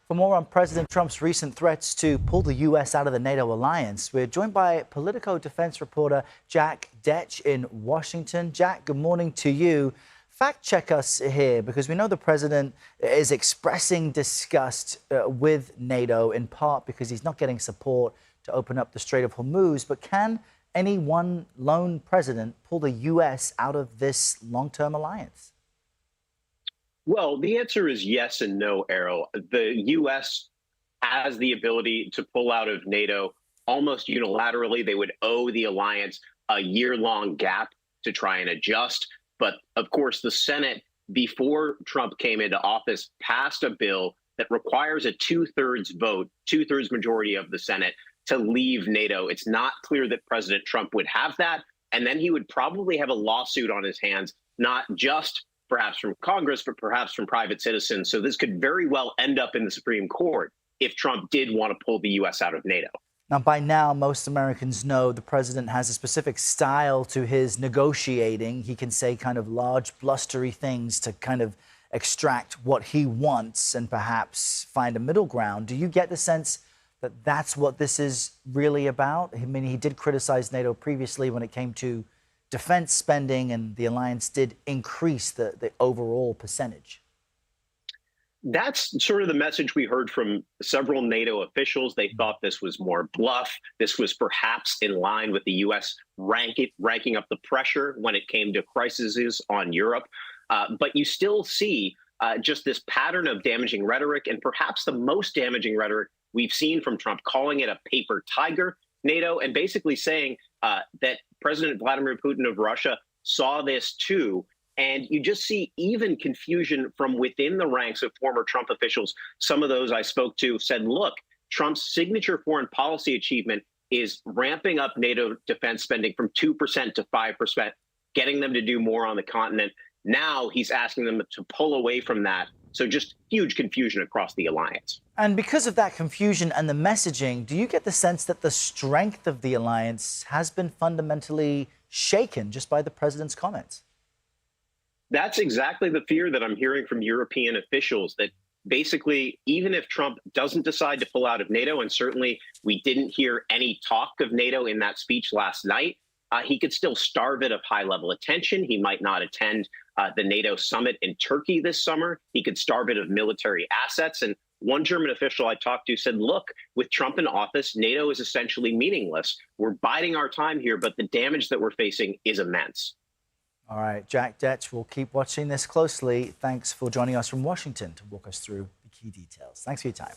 For more on President Trump's recent threats to pull the U.S. out of the NATO alliance, we're joined by Politico defense reporter Jack Detsch in Washington. Jack, good morning to you. Fact check us here, because we know the president is expressing disgust with NATO, in part because he's not getting support to open up the Strait of Hormuz. But can any one lone president pull the U.S. out of this long-term alliance? Well, the answer is yes and no, Errol. The U.S. has the ability to pull out of NATO almost unilaterally. They would owe the alliance a year-long gap to try and adjust. But of course, the Senate, before Trump came into office, passed a bill that requires a two-thirds vote, two-thirds majority of the Senate to leave NATO. It's not clear that President Trump would have that. And then he would probably have a lawsuit on his hands, not just perhaps from Congress, but perhaps from private citizens. So this could very well end up in the Supreme Court if Trump did want to pull the U.S. out of NATO. Now, by now, most Americans know the president has a specific style to his negotiating. He can say kind of large, blustery things to kind of extract what he wants and perhaps find a middle ground. Do you get the sense that that's what this is really about? I mean, he did criticize NATO previously when it came to defense spending, and the alliance did increase the overall percentage. That's sort of the message we heard from several NATO officials. They thought this was more bluff. This was perhaps in line with the U.S. ranking up the pressure when it came to crises on Europe. But you still see just this pattern of damaging rhetoric, and perhaps the most damaging rhetoric we've seen from Trump, calling it a paper tiger, NATO, and basically saying that President Vladimir Putin of Russia saw this too. And you just see even confusion from within the ranks of former Trump officials. Some of those I spoke to said, look, Trump's signature foreign policy achievement is ramping up NATO defense spending from 2% to 5%, getting them to do more on the continent. Now he's asking them to pull away from that. So just huge confusion across the alliance. And because of that confusion and the messaging, do you get the sense that the strength of the alliance has been fundamentally shaken just by the president's comments? That's exactly the fear that I'm hearing from European officials, that basically, even if Trump doesn't decide to pull out of NATO, and certainly we didn't hear any talk of NATO in that speech last night, he could still starve it of high-level attention. He might not attend the NATO summit in Turkey this summer. He could starve it of military assets. And one German official I talked to said, look, with Trump in office, NATO is essentially meaningless. We're biding our time here, but the damage that we're facing is immense. All right, Jack Detsch, we'll keep watching this closely. Thanks for joining us from Washington to walk us through the key details. Thanks for your time.